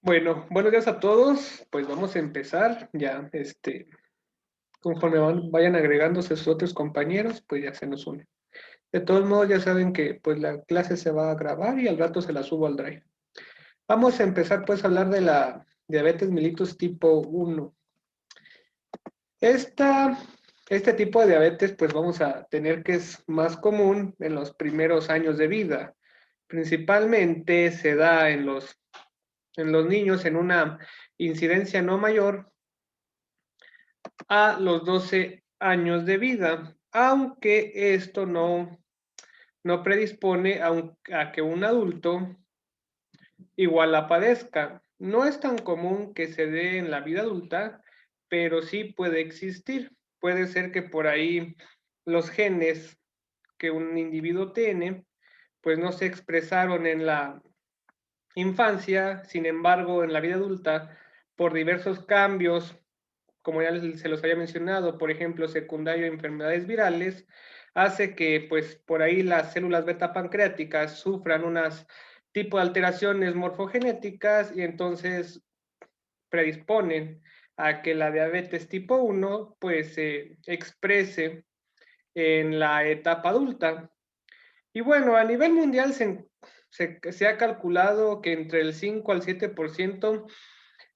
Bueno, buenos días a todos. Pues vamos a empezar ya, conforme vayan agregándose sus otros compañeros, pues ya se nos une. De todos modos, ya saben que pues la clase se va a grabar y al rato se la subo al Drive. Vamos a empezar pues a hablar de la diabetes mellitus tipo 1. Esta, este tipo de diabetes pues vamos a tener que es más común en los primeros años de vida. Principalmente se da en los niños en una incidencia no mayor a los 12 años de vida, aunque esto no predispone a que un adulto igual la padezca. No es tan común que se dé en la vida adulta, pero sí puede existir. Puede ser que por ahí los genes que un individuo tiene, pues no se expresaron en la infancia, sin embargo, en la vida adulta, por diversos cambios como ya se los había mencionado, por ejemplo, secundario a enfermedades virales, hace que pues por ahí las células beta pancreáticas sufran unas tipo de alteraciones morfogenéticas y entonces predisponen a que la diabetes tipo 1 pues se exprese en la etapa adulta. Y bueno, a nivel mundial se ha calculado que entre el 5 al 7%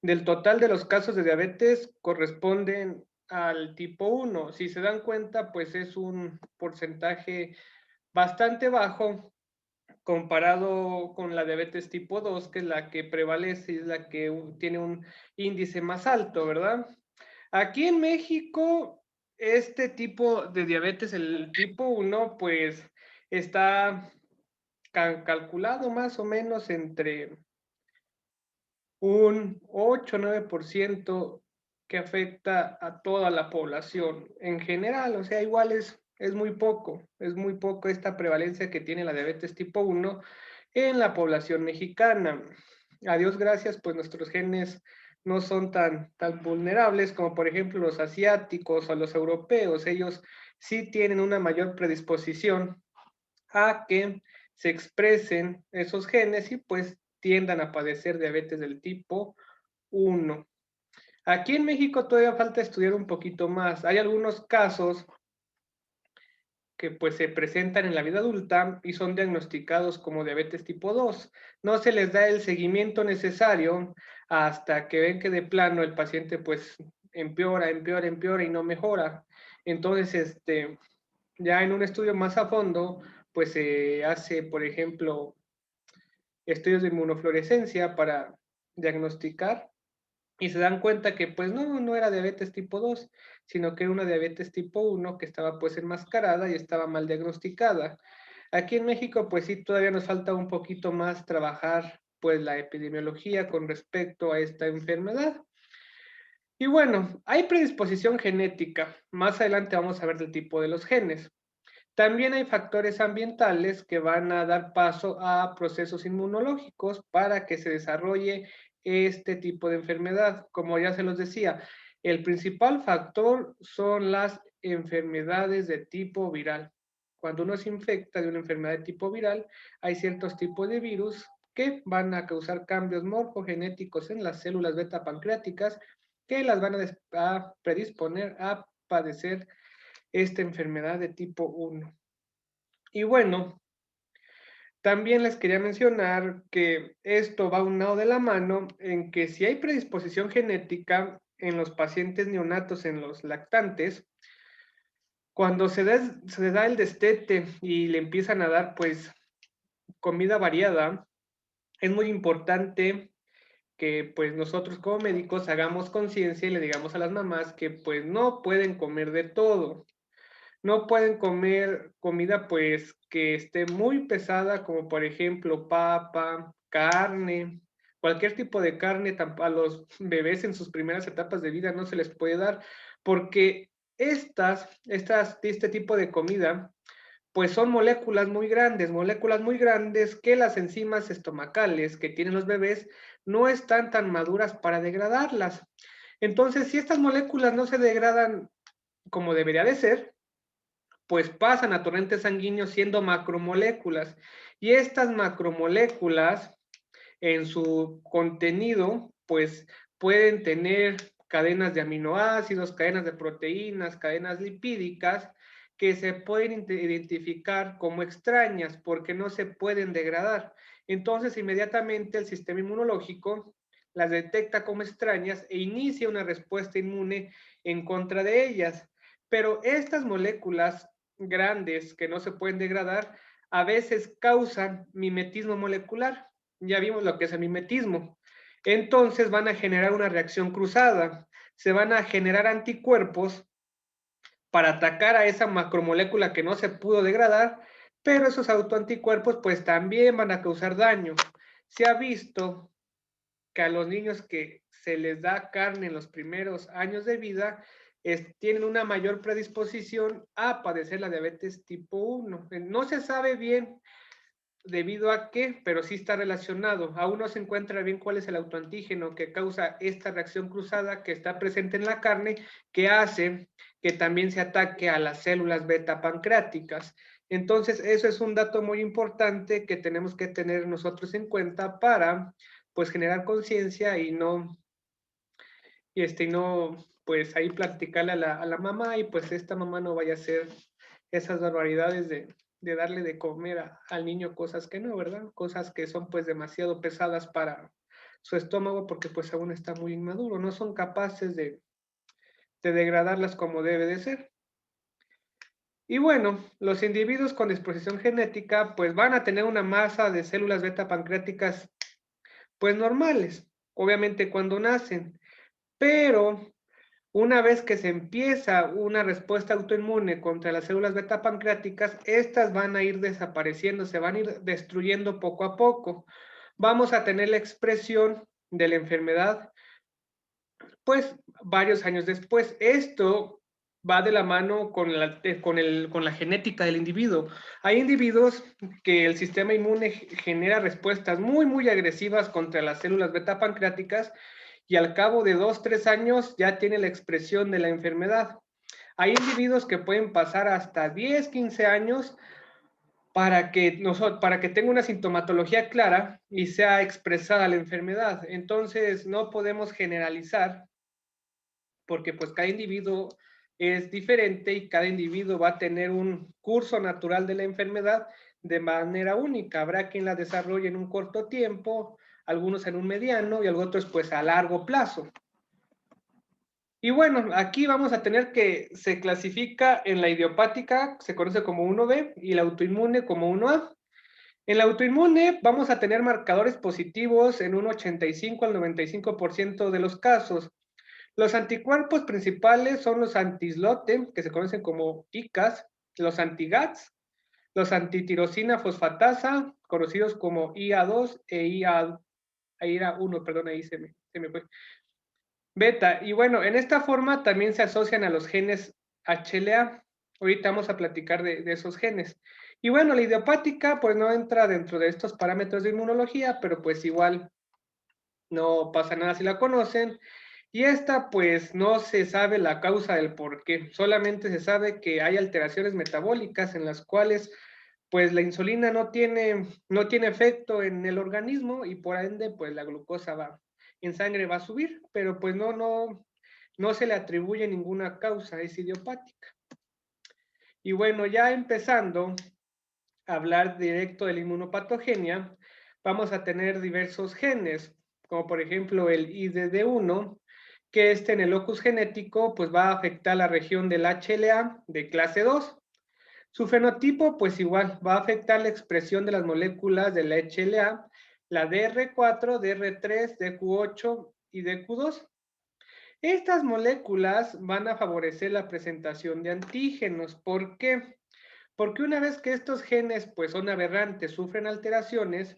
del total de los casos de diabetes corresponden al tipo 1. Si se dan cuenta, pues es un porcentaje bastante bajo comparado con la diabetes tipo 2, que es la que prevalece y es la que tiene un índice más alto, ¿verdad? Aquí en México, este tipo de diabetes, el tipo 1, pues está calculado más o menos entre un 8 o 9% que afecta a toda la población en general, o sea, igual es muy poco esta prevalencia que tiene la diabetes tipo 1 en la población mexicana. A Dios gracias, pues nuestros genes no son tan vulnerables como por ejemplo los asiáticos o los europeos, ellos sí tienen una mayor predisposición a que se expresen esos genes y pues tiendan a padecer diabetes del tipo 1. Aquí en México todavía falta estudiar un poquito más. Hay algunos casos que pues se presentan en la vida adulta y son diagnosticados como diabetes tipo 2. No se les da el seguimiento necesario hasta que ven que de plano el paciente pues empeora, empeora, empeora y no mejora. Entonces, ya en un estudio más a fondo, pues se hace, por ejemplo, estudios de inmunofluorescencia para diagnosticar y se dan cuenta que pues no era diabetes tipo 2, sino que era una diabetes tipo 1 que estaba pues enmascarada y estaba mal diagnosticada. Aquí en México pues sí todavía nos falta un poquito más trabajar pues la epidemiología con respecto a esta enfermedad. Y bueno, hay predisposición genética. Más adelante vamos a ver del tipo de los genes. También hay factores ambientales que van a dar paso a procesos inmunológicos para que se desarrolle este tipo de enfermedad. Como ya se los decía, el principal factor son las enfermedades de tipo viral. Cuando uno se infecta de una enfermedad de tipo viral, hay ciertos tipos de virus que van a causar cambios morfogenéticos en las células beta pancreáticas que las van a predisponer a padecer esta enfermedad de tipo 1. Y bueno, también les quería mencionar que esto va unado de la mano en que si hay predisposición genética en los pacientes neonatos, en los lactantes, cuando se da el destete y le empiezan a dar pues comida variada, es muy importante que pues nosotros como médicos hagamos conciencia y le digamos a las mamás que pues no pueden comer de todo. No pueden comer comida pues que esté muy pesada, como por ejemplo papa, carne, cualquier tipo de carne a los bebés en sus primeras etapas de vida no se les puede dar, porque este tipo de comida pues son moléculas muy grandes que las enzimas estomacales que tienen los bebés no están tan maduras para degradarlas. Entonces, si estas moléculas no se degradan como debería de ser, pues pasan a torrentes sanguíneos siendo macromoléculas. Y estas macromoléculas en su contenido, pues pueden tener cadenas de aminoácidos, cadenas de proteínas, cadenas lipídicas, que se pueden identificar como extrañas porque no se pueden degradar. Entonces, inmediatamente el sistema inmunológico las detecta como extrañas e inicia una respuesta inmune en contra de ellas. Pero estas moléculas grandes que no se pueden degradar a veces causan mimetismo molecular. Ya vimos lo que es el mimetismo. Entonces van a generar una reacción cruzada. Se van a generar anticuerpos para atacar a esa macromolécula que no se pudo degradar, pero esos autoanticuerpos pues también van a causar daño. Se ha visto que a los niños que se les da carne en los primeros años de vida tienen una mayor predisposición a padecer la diabetes tipo 1. No se sabe bien debido a qué, pero sí está relacionado. Aún no se encuentra bien cuál es el autoantígeno que causa esta reacción cruzada que está presente en la carne, que hace que también se ataque a las células beta pancreáticas. Entonces, eso es un dato muy importante que tenemos que tener nosotros en cuenta para, pues, generar conciencia y no, pues, ahí platicarle a la mamá y, pues, esta mamá no vaya a hacer esas barbaridades de darle de comer al niño cosas que no, ¿verdad? Cosas que son pues demasiado pesadas para su estómago porque pues aún está muy inmaduro, no son capaces de degradarlas como debe de ser. Y bueno, los individuos con disposición genética pues van a tener una masa de células beta pancreáticas pues normales, obviamente cuando nacen, pero una vez que se empieza una respuesta autoinmune contra las células beta pancreáticas, estas van a ir desapareciendo, se van a ir destruyendo poco a poco. Vamos a tener la expresión de la enfermedad, pues varios años después. Esto va de la mano con la genética del individuo. Hay individuos que el sistema inmune genera respuestas muy, muy agresivas contra las células beta pancreáticas y al cabo de 2, 3 años ya tiene la expresión de la enfermedad. Hay individuos que pueden pasar hasta 10, 15 años para que tenga una sintomatología clara y sea expresada la enfermedad. Entonces, no podemos generalizar porque pues cada individuo es diferente y cada individuo va a tener un curso natural de la enfermedad de manera única. Habrá quien la desarrolle en un corto tiempo, algunos en un mediano y otros pues a largo plazo. Y bueno, aquí vamos a tener que se clasifica en la idiopática, se conoce como 1B, y la autoinmune como 1A. En la autoinmune vamos a tener marcadores positivos en un 85 al 95% de los casos. Los anticuerpos principales son los anti-islote, que se conocen como ICAS, los anti-GATS, los antitirosina fosfatasa, conocidos como IA2 e IA1, perdón, ahí se me fue. Beta, y bueno, en esta forma también se asocian a los genes HLA. Ahorita vamos a platicar de esos genes. Y bueno, la idiopática pues no entra dentro de estos parámetros de inmunología, pero pues igual no pasa nada si la conocen. Y esta pues no se sabe la causa del por qué, solamente se sabe que hay alteraciones metabólicas en las cuales pues la insulina no tiene efecto en el organismo y por ende pues la glucosa en sangre va a subir, pero pues no se le atribuye ninguna causa, es idiopática. Y bueno, ya empezando a hablar directo de la inmunopatogenia, vamos a tener diversos genes, como por ejemplo el IDD1, que en el locus genético pues va a afectar la región del HLA de clase 2. Su fenotipo pues igual va a afectar la expresión de las moléculas del HLA, la DR4, DR3, DQ8 y DQ2. Estas moléculas van a favorecer la presentación de antígenos. ¿Por qué? Porque una vez que estos genes pues son aberrantes, sufren alteraciones,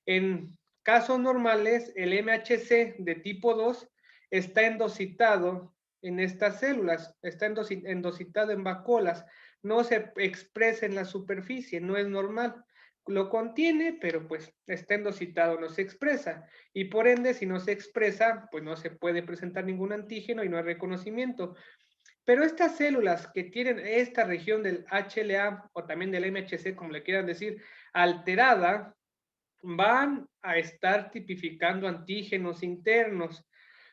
en casos normales el MHC de tipo 2 está endocitado en estas células, está endocitado en vacuolas, no se expresa en la superficie, no es normal. Lo contiene, pero pues está endocitado, no se expresa. Y por ende, si no se expresa, pues no se puede presentar ningún antígeno y no hay reconocimiento. Pero estas células que tienen esta región del HLA o también del MHC, como le quieran decir, alterada, van a estar tipificando antígenos internos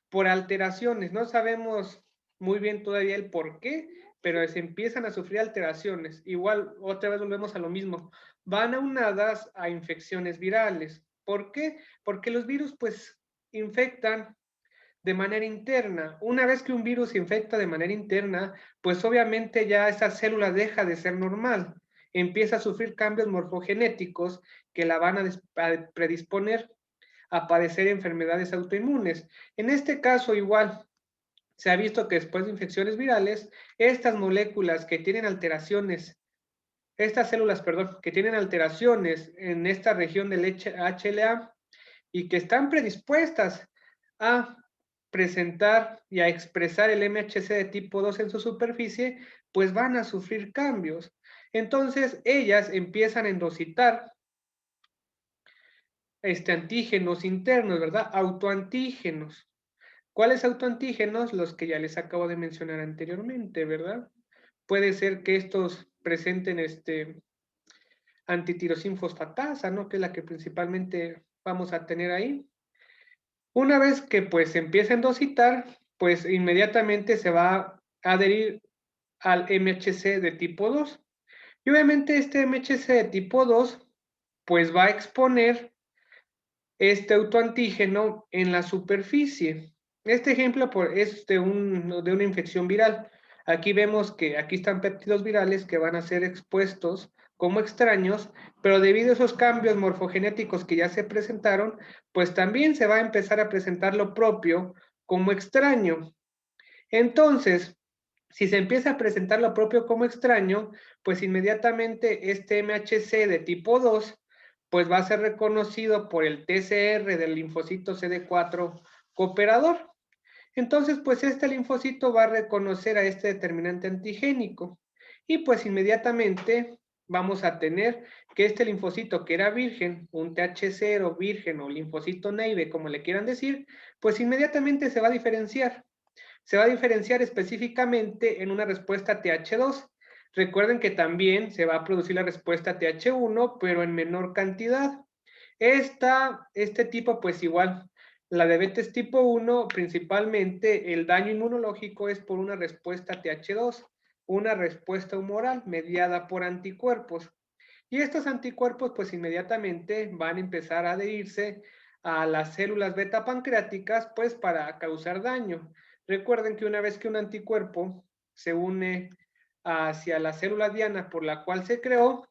por alteraciones. No sabemos muy bien todavía el por qué, pero se empiezan a sufrir alteraciones. Igual, otra vez volvemos a lo mismo. Van aunadas a infecciones virales. ¿Por qué? Porque los virus, pues, infectan de manera interna. Una vez que un virus infecta de manera interna, pues obviamente ya esa célula deja de ser normal. Empieza a sufrir cambios morfogenéticos que la van a predisponer a padecer enfermedades autoinmunes. En este caso, igual, se ha visto que después de infecciones virales, estas moléculas que tienen alteraciones, estas células, perdón, que tienen alteraciones en esta región del HLA y que están predispuestas a presentar y a expresar el MHC de tipo 2 en su superficie, pues van a sufrir cambios. Entonces, ellas empiezan a endocitar antígenos internos, ¿verdad? Autoantígenos. ¿Cuáles autoantígenos? Los que ya les acabo de mencionar anteriormente, ¿verdad? Puede ser que estos presenten antitirosin fosfatasa, ¿no? Que es la que principalmente vamos a tener ahí. Una vez que pues se empieza a endocitar, pues inmediatamente se va a adherir al MHC de tipo 2. Y obviamente este MHC de tipo 2 pues va a exponer este autoantígeno en la superficie. Este ejemplo es de una infección viral. Aquí vemos que aquí están péptidos virales que van a ser expuestos como extraños, pero debido a esos cambios morfogenéticos que ya se presentaron, pues también se va a empezar a presentar lo propio como extraño. Entonces, si se empieza a presentar lo propio como extraño, pues inmediatamente este MHC de tipo 2 pues va a ser reconocido por el TCR del linfocito CD4 cooperador. Entonces, pues este linfocito va a reconocer a este determinante antigénico y pues inmediatamente vamos a tener que este linfocito que era virgen, un TH0 virgen o linfocito naive, como le quieran decir, pues inmediatamente se va a diferenciar. Se va a diferenciar específicamente en una respuesta TH2. Recuerden que también se va a producir la respuesta TH1, pero en menor cantidad. Este tipo, pues igual, la diabetes tipo 1, principalmente el daño inmunológico es por una respuesta TH2, una respuesta humoral mediada por anticuerpos. Y estos anticuerpos, pues inmediatamente van a empezar a adherirse a las células beta pancreáticas, pues para causar daño. Recuerden que una vez que un anticuerpo se une hacia la célula diana por la cual se creó,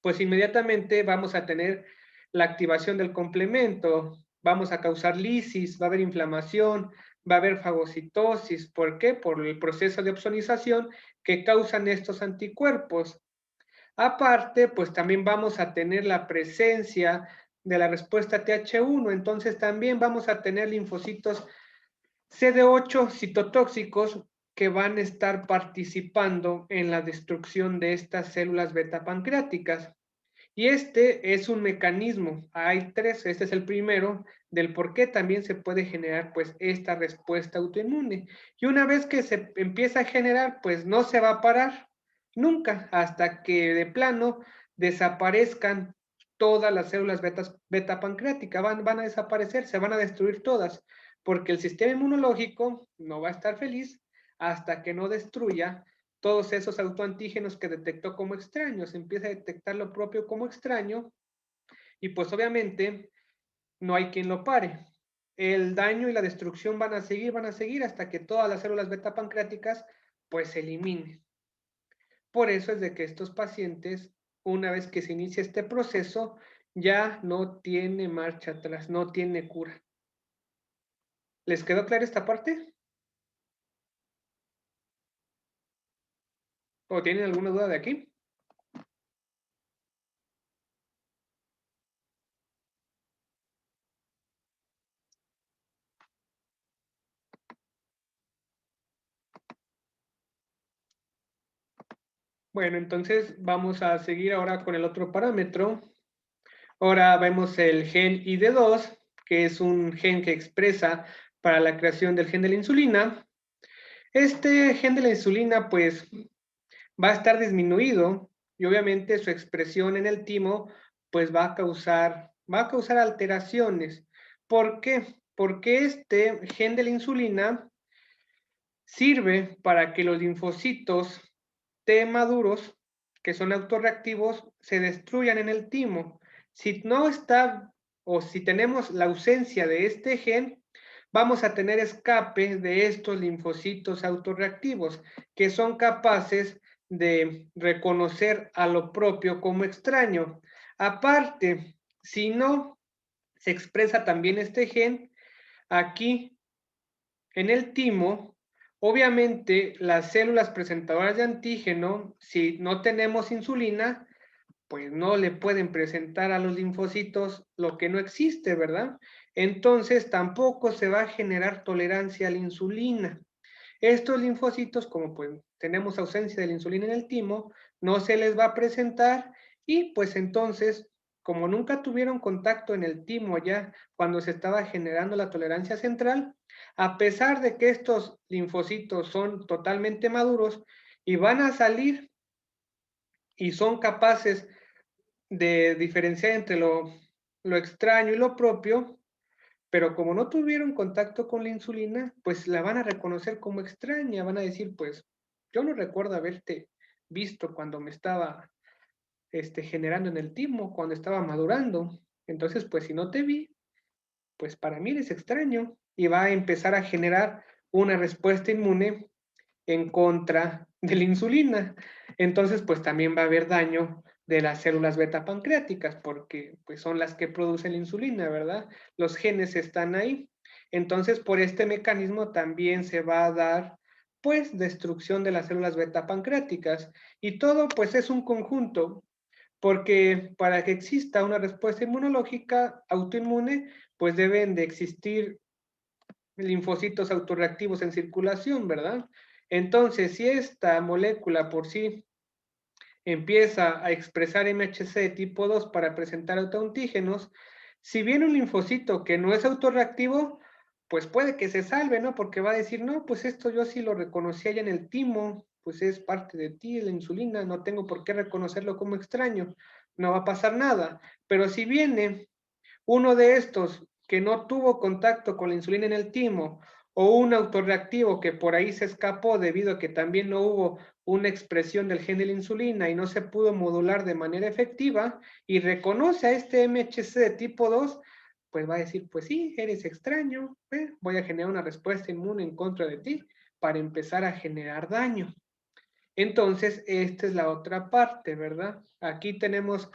pues inmediatamente vamos a tener la activación del complemento, vamos a causar lisis, va a haber inflamación, va a haber fagocitosis. ¿Por qué? Por el proceso de opsonización que causan estos anticuerpos. Aparte, pues también vamos a tener la presencia de la respuesta TH1, entonces también vamos a tener linfocitos CD8 citotóxicos que van a estar participando en la destrucción de estas células beta pancreáticas. Y este es un mecanismo, hay tres, este es el primero, del por qué también se puede generar pues esta respuesta autoinmune. Y una vez que se empieza a generar, pues no se va a parar nunca hasta que de plano desaparezcan todas las células beta pancreáticas, van a desaparecer, se van a destruir todas, porque el sistema inmunológico no va a estar feliz hasta que no destruya todos esos autoantígenos que detectó como extraños, empieza a detectar lo propio como extraño y pues obviamente no hay quien lo pare. El daño y la destrucción van a seguir hasta que todas las células beta pancreáticas pues se eliminen. Por eso es de que estos pacientes, una vez que se inicia este proceso, ya no tiene marcha atrás, no tiene cura. ¿Les quedó clara esta parte? ¿O tienen alguna duda de aquí? Bueno, entonces vamos a seguir ahora con el otro parámetro. Ahora vemos el gen ID2, que es un gen que expresa para la creación del gen de la insulina. Este gen de la insulina, pues, va a estar disminuido y obviamente su expresión en el timo, pues, va a causar va a causar alteraciones. ¿Por qué? Porque este gen de la insulina sirve para que los linfocitos T maduros, que son autorreactivos, se destruyan en el timo. Si no está o si tenemos la ausencia de este gen, vamos a tener escape de estos linfocitos autorreactivos, que son capaces de reconocer a lo propio como extraño. Aparte, si no se expresa también este gen, aquí en el timo, obviamente las células presentadoras de antígeno, si no tenemos insulina, pues no le pueden presentar a los linfocitos lo que no existe, ¿verdad? Entonces tampoco se va a generar tolerancia a la insulina. Estos linfocitos, como pues tenemos ausencia de la insulina en el timo, no se les va a presentar y pues entonces, como nunca tuvieron contacto en el timo ya cuando se estaba generando la tolerancia central, a pesar de que estos linfocitos son totalmente maduros y van a salir y son capaces de diferenciar entre lo extraño y lo propio, pero como no tuvieron contacto con la insulina, pues la van a reconocer como extraña, van a decir, pues yo no recuerdo haberte visto cuando me estaba generando en el timo, cuando estaba madurando. Entonces, pues si no te vi, pues para mí eres extraño y va a empezar a generar una respuesta inmune en contra de la insulina. Entonces, pues también va a haber daño de las células beta pancreáticas, porque pues son las que producen la insulina, ¿verdad? Los genes están ahí. Entonces, por este mecanismo también se va a dar pues destrucción de las células beta pancreáticas y todo pues es un conjunto, porque para que exista una respuesta inmunológica autoinmune, pues deben de existir linfocitos autorreactivos en circulación, ¿verdad? Entonces, si esta molécula por sí empieza a expresar MHC tipo 2 para presentar autoantígenos, si viene un linfocito que no es autorreactivo, pues puede que se salve, ¿no? Porque va a decir, no, pues esto yo sí lo reconocí allá en el timo, pues es parte de ti, la insulina, no tengo por qué reconocerlo como extraño, no va a pasar nada. Pero si viene uno de estos que no tuvo contacto con la insulina en el timo o un autorreactivo que por ahí se escapó debido a que también no hubo una expresión del gen de la insulina y no se pudo modular de manera efectiva y reconoce a este MHC de tipo 2, pues va a decir, pues sí, eres extraño, voy a generar una respuesta inmune en contra de ti para empezar a generar daño. Entonces, esta es la otra parte, ¿verdad? Aquí tenemos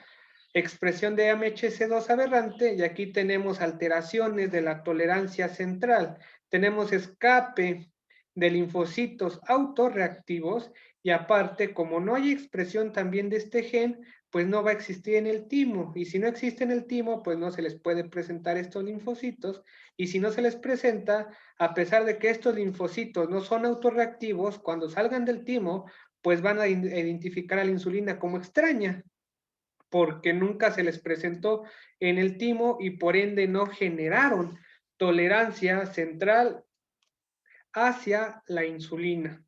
expresión de AMHC2 aberrante y aquí tenemos alteraciones de la tolerancia central. Tenemos escape de linfocitos autorreactivos y aparte, como no hay expresión también de este gen, pues no va a existir en el timo. Y si no existe en el timo, pues no se les puede presentar estos linfocitos. Y si no se les presenta, a pesar de que estos linfocitos no son autorreactivos, cuando salgan del timo, pues van a identificar a la insulina como extraña, porque nunca se les presentó en el timo y por ende no generaron tolerancia central hacia la insulina.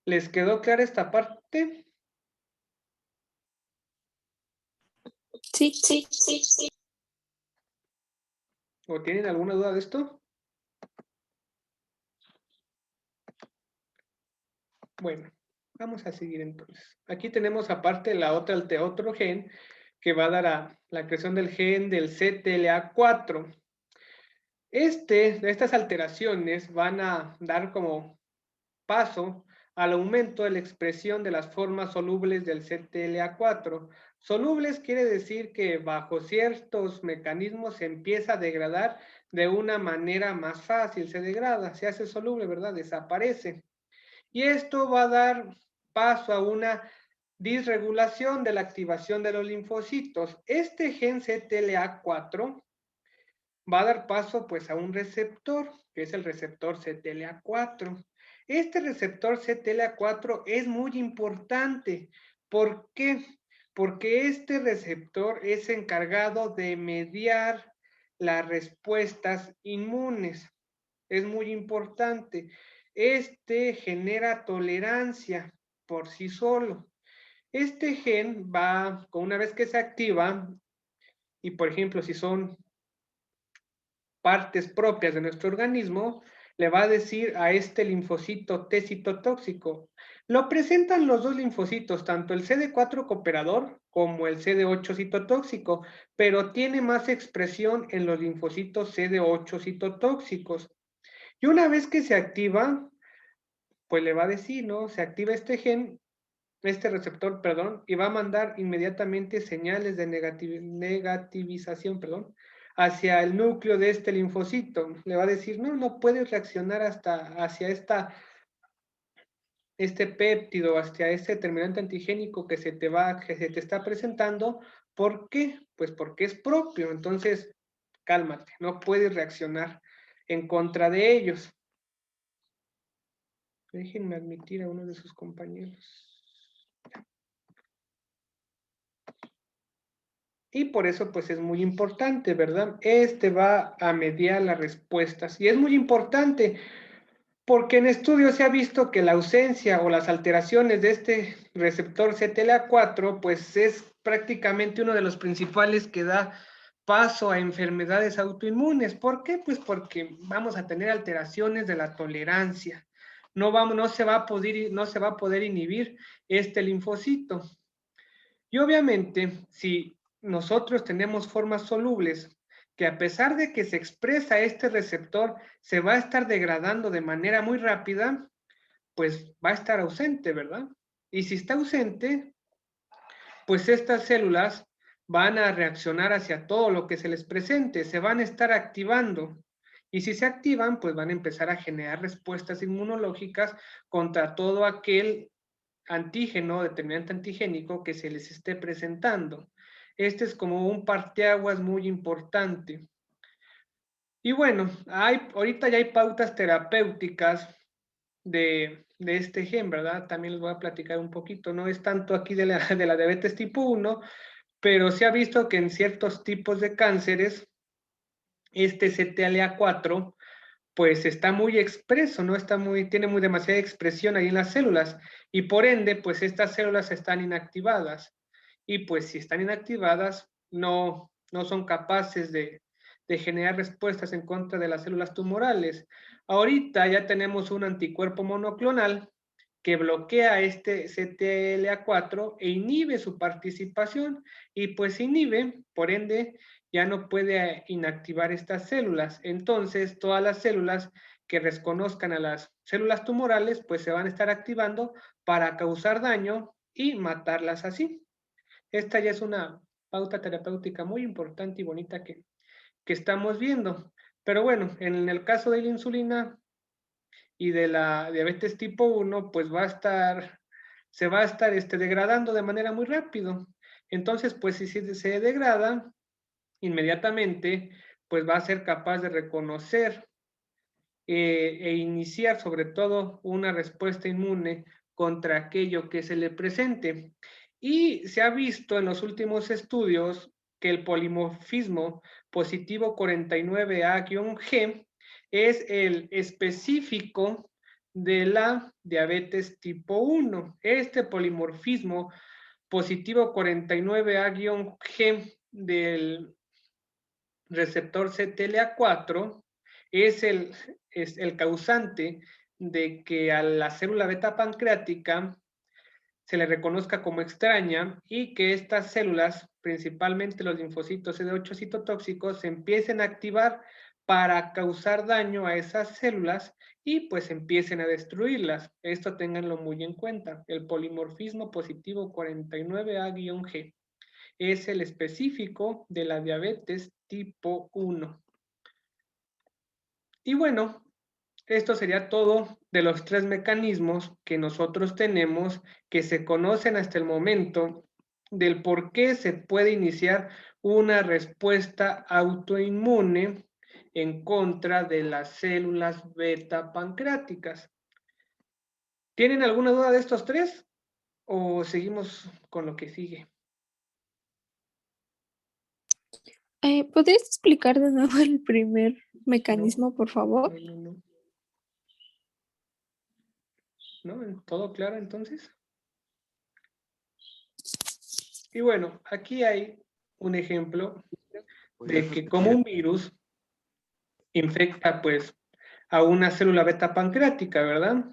¿Les quedó clara esta parte? Sí, sí, sí, sí. ¿O tienen alguna duda de esto? Bueno, vamos a seguir entonces. Aquí tenemos aparte la otra, el otro gen que va a dar a la creación del gen del CTLA4. Estas alteraciones van a dar como paso al aumento de la expresión de las formas solubles del CTLA4. Solubles quiere decir que bajo ciertos mecanismos se empieza a degradar de una manera más fácil, se degrada, se hace soluble, ¿verdad? Desaparece. Y esto va a dar paso a una disregulación de la activación de los linfocitos. Este gen CTLA4 va a dar paso pues a un receptor, que es el receptor CTLA4. Este receptor CTLA4 es muy importante. ¿Por qué? Porque este receptor es encargado de mediar las respuestas inmunes. Es muy importante. Este genera tolerancia por sí solo. Este gen va, una vez que se activa, y por ejemplo, si son partes propias de nuestro organismo, le va a decir a este linfocito T citotóxico. Lo presentan los dos linfocitos, tanto el CD4 cooperador como el CD8 citotóxico, pero tiene más expresión en los linfocitos CD8 citotóxicos. Y una vez que se activa, pues le va a decir, ¿no? Se activa este gen, este receptor, perdón, y va a mandar inmediatamente señales de negativización, perdón, hacia el núcleo de este linfocito. Le va a decir, no, no puedes reaccionar hacia este péptido, hacia este determinante antigénico que se te está presentando. ¿Por qué? Pues porque es propio. Entonces, cálmate, no puedes reaccionar en contra de ellos. Déjenme admitir a uno de sus compañeros. Y por eso, pues es muy importante, ¿verdad? Este va a mediar las respuestas. Y es muy importante porque en estudios se ha visto que la ausencia o las alteraciones de este receptor CTLA4, pues es prácticamente uno de los principales que da paso a enfermedades autoinmunes. ¿Por qué? Pues porque vamos a tener alteraciones de la tolerancia. No se va a poder inhibir este linfocito. Y obviamente, si nosotros tenemos formas solubles que a pesar de que se expresa este receptor, se va a estar degradando de manera muy rápida, pues va a estar ausente, ¿verdad? Y si está ausente, pues estas células van a reaccionar hacia todo lo que se les presente, se van a estar activando. Y si se activan, pues van a empezar a generar respuestas inmunológicas contra todo aquel antígeno, determinante antigénico que se les esté presentando. Este es como un parteaguas muy importante. Y bueno, ahorita ya hay pautas terapéuticas de este gen, ¿verdad? También les voy a platicar un poquito. No es tanto aquí de la diabetes tipo 1, pero se ha visto que en ciertos tipos de cánceres, este CTLA4 pues está muy expreso, ¿no? Tiene muy demasiada expresión ahí en las células y por ende, pues estas células están inactivadas y pues si están inactivadas, no son capaces de generar respuestas en contra de las células tumorales. Ahorita ya tenemos un anticuerpo monoclonal que bloquea este CTLA4 e inhibe su participación y pues inhibe, por ende, ya no puede inactivar estas células. Entonces, todas las células que reconozcan a las células tumorales, pues se van a estar activando para causar daño y matarlas así. Esta ya es una pauta terapéutica muy importante y bonita que estamos viendo. Pero bueno, en el caso de la insulina y de la diabetes tipo 1, pues se va a estar degradando de manera muy rápido. Entonces, pues si se degrada, inmediatamente, pues va a ser capaz de reconocer e iniciar sobre todo una respuesta inmune contra aquello que se le presente. Y se ha visto en los últimos estudios que el polimorfismo positivo 49A-G es el específico de la diabetes tipo 1. Este polimorfismo positivo 49A-G del receptor CTLA4 es el causante de que a la célula beta pancreática se le reconozca como extraña y que estas células, principalmente los linfocitos CD8 citotóxicos, se empiecen a activar para causar daño a esas células y pues empiecen a destruirlas. Esto ténganlo muy en cuenta. El polimorfismo positivo 49A-G es el específico de la diabetes tipo 1. Y bueno, esto sería todo de los 3 mecanismos que nosotros tenemos que se conocen hasta el momento del por qué se puede iniciar una respuesta autoinmune en contra de las células beta pancreáticas. ¿Tienen alguna duda de estos 3 o seguimos con lo que sigue? ¿Podrías explicar de nuevo el primer No, mecanismo, por favor? no. ¿No? ¿Todo claro entonces? Y bueno, aquí hay un ejemplo de que como un virus infecta pues a una célula beta pancreática, ¿verdad?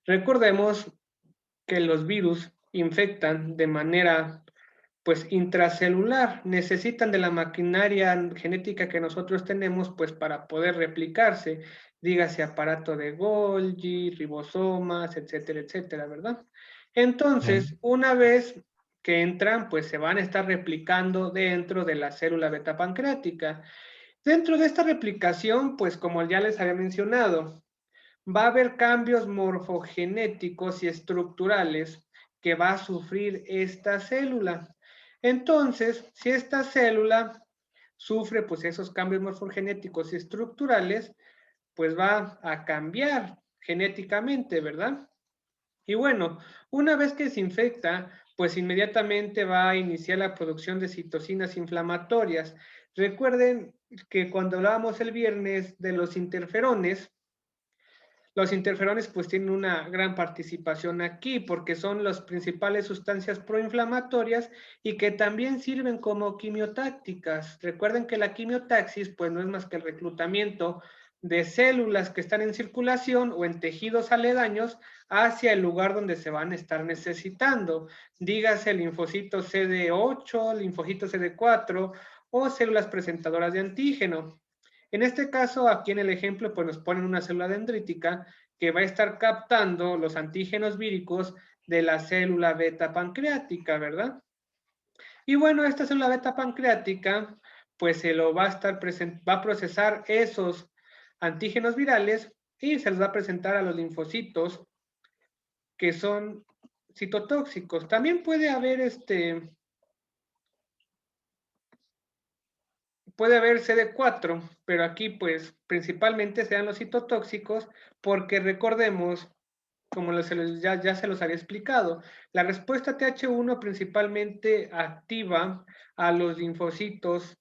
Recordemos que los virus infectan de manera pues intracelular, necesitan de la maquinaria genética que nosotros tenemos pues para poder replicarse, dígase aparato de Golgi, ribosomas, etcétera, etcétera, ¿verdad? Entonces, una vez que entran, pues se van a estar replicando dentro de la célula beta pancreática. Dentro de esta replicación, pues como ya les había mencionado, va a haber cambios morfogenéticos y estructurales que va a sufrir esta célula. Entonces, si esta célula sufre pues esos cambios morfogenéticos y estructurales, pues va a cambiar genéticamente, ¿verdad? Y bueno, una vez que se infecta, pues inmediatamente va a iniciar la producción de citocinas inflamatorias. Recuerden que cuando hablábamos el viernes de los interferones pues tienen una gran participación aquí porque son las principales sustancias proinflamatorias y que también sirven como quimiotácticas. Recuerden que la quimiotaxis pues no es más que el reclutamiento de células que están en circulación o en tejidos aledaños hacia el lugar donde se van a estar necesitando. Dígase linfocitos CD8, linfocitos CD4 o células presentadoras de antígeno. En este caso, aquí en el ejemplo, pues nos ponen una célula dendrítica que va a estar captando los antígenos víricos de la célula beta pancreática, ¿verdad? Y bueno, esta célula beta pancreática, pues se lo va a estar va a procesar esos antígenos virales y se los va a presentar a los linfocitos que son citotóxicos. También puede haber puede haber CD4, pero aquí pues principalmente sean los citotóxicos porque recordemos, como ya se los había explicado, la respuesta TH1 principalmente activa a los linfocitos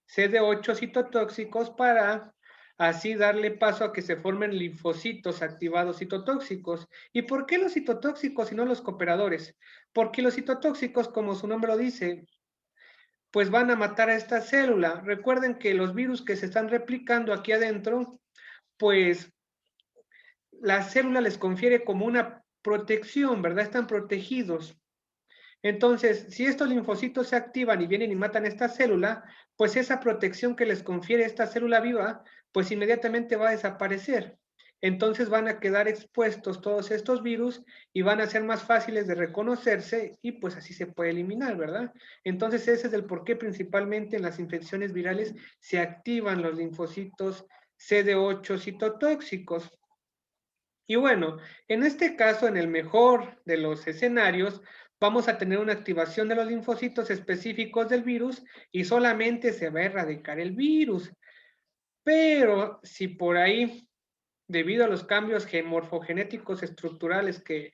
CD8 citotóxicos para así darle paso a que se formen linfocitos activados citotóxicos. ¿Y por qué los citotóxicos y no los cooperadores? Porque los citotóxicos, como su nombre lo dice, pues van a matar a esta célula. Recuerden que los virus que se están replicando aquí adentro, pues la célula les confiere como una protección, ¿verdad? Están protegidos. Entonces, si estos linfocitos se activan y vienen y matan esta célula, pues esa protección que les confiere esta célula viva, pues inmediatamente va a desaparecer. Entonces van a quedar expuestos todos estos virus y van a ser más fáciles de reconocerse y pues así se puede eliminar, ¿verdad? Entonces ese es el porqué principalmente en las infecciones virales se activan los linfocitos CD8 citotóxicos. Y bueno, en este caso, en el mejor de los escenarios, vamos a tener una activación de los linfocitos específicos del virus y solamente se va a erradicar el virus. Pero si por ahí, debido a los cambios morfogenéticos estructurales que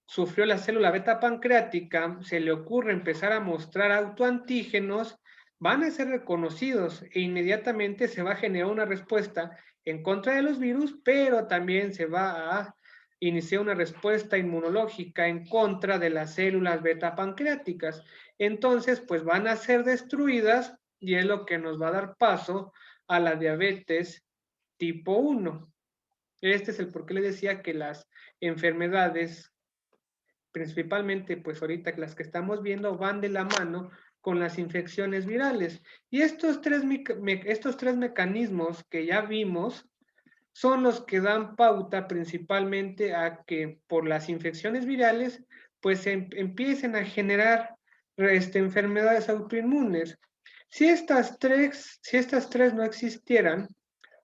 sufrió la célula beta pancreática, se le ocurre empezar a mostrar autoantígenos, van a ser reconocidos e inmediatamente se va a generar una respuesta en contra de los virus, pero también se va a iniciar una respuesta inmunológica en contra de las células beta pancreáticas. Entonces, pues van a ser destruidas y es lo que nos va a dar paso a la diabetes tipo 1. Este es el por qué le decía que las enfermedades principalmente pues ahorita las que estamos viendo van de la mano con las infecciones virales. Y estos tres mecanismos que ya vimos son los que dan pauta principalmente a que por las infecciones virales pues empiecen a generar enfermedades autoinmunes. Si estas tres no existieran,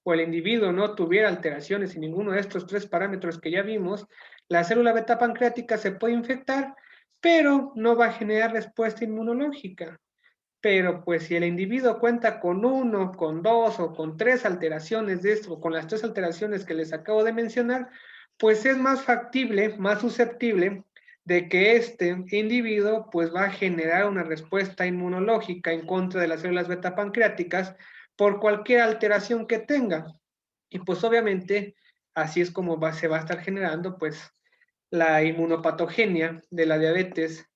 o el individuo no tuviera alteraciones en ninguno de estos tres parámetros que ya vimos, la célula beta pancreática se puede infectar, pero no va a generar respuesta inmunológica. Pero pues si el individuo cuenta con uno, con dos o con tres alteraciones de esto, o con las tres alteraciones que les acabo de mencionar, pues es más factible, más susceptible de que este individuo pues va a generar una respuesta inmunológica en contra de las células beta pancreáticas por cualquier alteración que tenga. Y pues obviamente así es como se va a estar generando pues la inmunopatogenia de la diabetes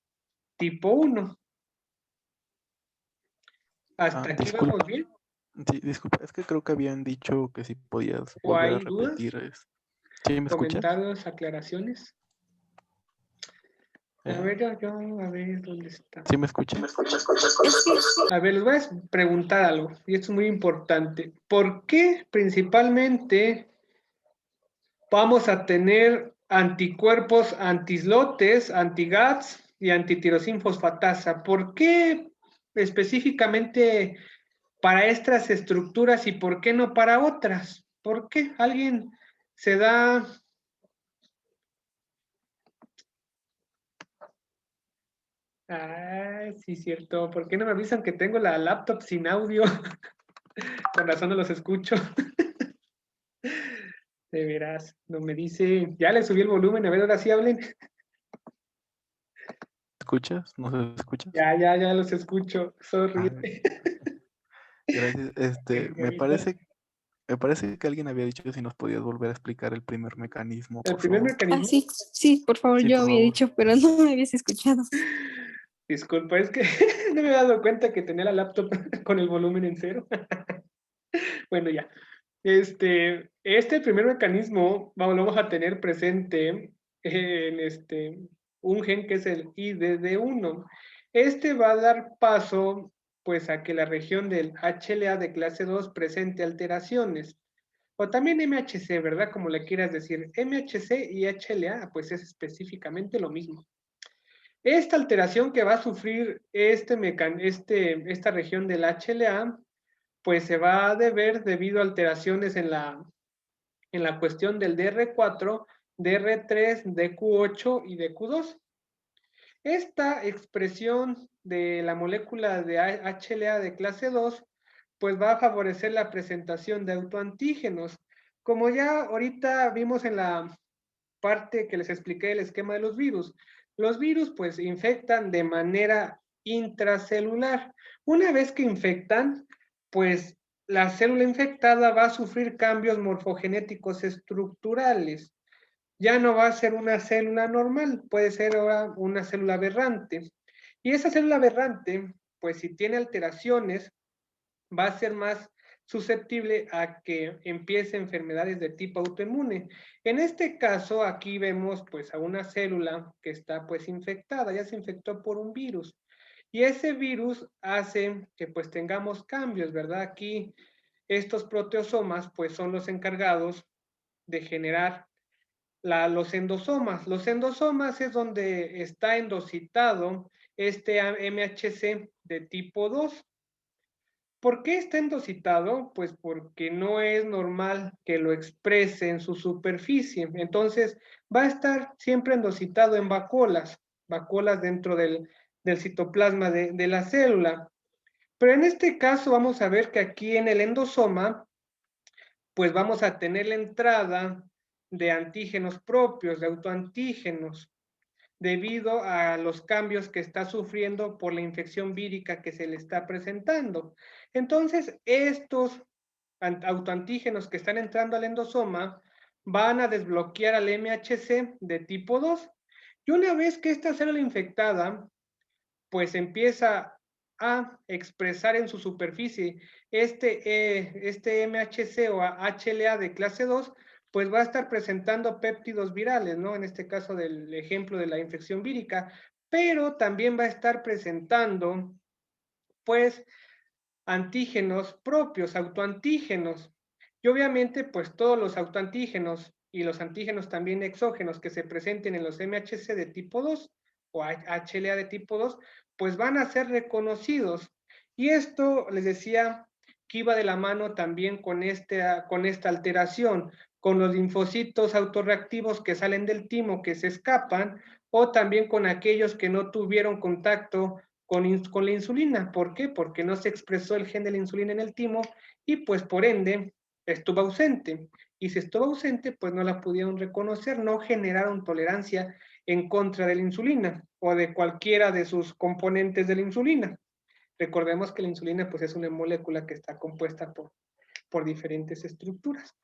tipo 1. ¿Hasta aquí vamos Disculpa. bien? Sí, disculpa, es que creo que habían dicho que si podías ¿O volver a hay dudas, repetir. ¿Sí me escuchas? comentarios, aclaraciones? A ver, a ver, ¿dónde está? ¿Sí me escuchas? A ver, les voy a preguntar algo, y esto es muy importante. ¿Por qué principalmente vamos a tener anticuerpos antislotes, antigats y antitirosin fosfatasa? ¿Por qué específicamente para estas estructuras y por qué no para otras? ¿Por qué? ¿Alguien se da? Ah, sí, cierto. ¿Por qué no me avisan que tengo la laptop sin audio? Con razón no los escucho. De veras, no me dice. Ya le subí el volumen, a ver, ahora sí hablen. ¿Escuchas? ¿No se escuchas? Ya los escucho. Sorry. Ah, gracias. Me avisan. Me parece que alguien había dicho si nos podías volver a explicar el primer mecanismo, El por primer favor. Ah, mecanismo. sí, sí, por favor, Sí, yo por había favor. dicho, pero no me habías escuchado. Disculpa, es que no me había dado cuenta que tenía la laptop con el volumen en cero. Bueno, ya. Este primer mecanismo lo vamos a tener presente en un gen que es el IDD1. Este va a dar paso pues a que la región del HLA de clase 2 presente alteraciones. O también MHC, ¿verdad? Como le quieras decir. MHC y HLA pues es específicamente lo mismo. Esta alteración que va a sufrir esta región del HLA pues se va a deber debido a alteraciones en la cuestión del DR4, DR3, DQ8 y DQ2. Esta expresión de la molécula de HLA de clase 2, pues va a favorecer la presentación de autoantígenos. Como ya ahorita vimos en la parte que les expliqué el esquema de los virus pues infectan de manera intracelular. Una vez que infectan, pues la célula infectada va a sufrir cambios morfogenéticos estructurales. Ya no va a ser una célula normal, puede ser ahora una célula aberrante. Y esa célula aberrante, pues si tiene alteraciones, va a ser más susceptible a que empiece enfermedades de tipo autoinmune. En este caso, aquí vemos pues a una célula que está pues infectada, ya se infectó por un virus. Y ese virus hace que pues tengamos cambios, ¿verdad? Aquí estos proteosomas pues son los encargados de generar los endosomas. Los endosomas es donde está endocitado este MHC de tipo 2. ¿Por qué está endocitado? Pues porque no es normal que lo exprese en su superficie. Entonces, va a estar siempre endocitado en vacuolas dentro del citoplasma de la célula. Pero en este caso vamos a ver que aquí en el endosoma, pues vamos a tener la entrada de antígenos propios, de autoantígenos, debido a los cambios que está sufriendo por la infección vírica que se le está presentando. Entonces, estos autoantígenos que están entrando al endosoma van a desbloquear al MHC de tipo 2. Y una vez que esta célula infectada, pues empieza a expresar en su superficie este MHC o HLA de clase 2, pues va a estar presentando péptidos virales, ¿no? En este caso del ejemplo de la infección vírica, pero también va a estar presentando, pues, antígenos propios, autoantígenos. Y obviamente, pues todos los autoantígenos y los antígenos también exógenos que se presenten en los MHC de tipo 2 o HLA de tipo 2, pues van a ser reconocidos. Y esto, les decía, que iba de la mano también con esta alteración, con los linfocitos autorreactivos que salen del timo, que se escapan, o también con aquellos que no tuvieron contacto con la insulina. ¿Por qué? Porque no se expresó el gen de la insulina en el timo y pues por ende estuvo ausente. Y si estuvo ausente, pues no la pudieron reconocer, no generaron tolerancia en contra de la insulina o de cualquiera de sus componentes de la insulina. Recordemos que la insulina pues es una molécula que está compuesta por diferentes estructuras.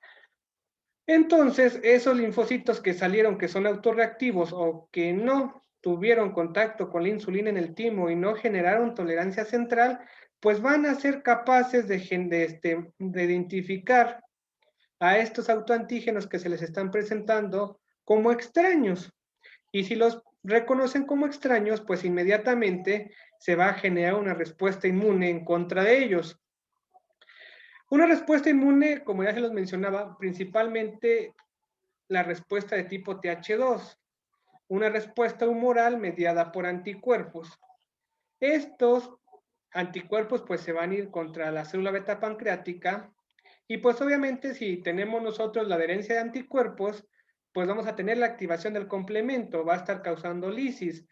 Entonces, esos linfocitos que salieron, que son autorreactivos o que no tuvieron contacto con la insulina en el timo y no generaron tolerancia central, pues van a ser capaces de identificar a estos autoantígenos que se les están presentando como extraños. Y si los reconocen como extraños, pues inmediatamente se va a generar una respuesta inmune en contra de ellos. Una respuesta inmune, como ya se los mencionaba, principalmente la respuesta de tipo TH2, una respuesta humoral mediada por anticuerpos. Estos anticuerpos pues se van a ir contra la célula beta pancreática y pues obviamente si tenemos nosotros la adherencia de anticuerpos, pues vamos a tener la activación del complemento, va a estar causando lisis.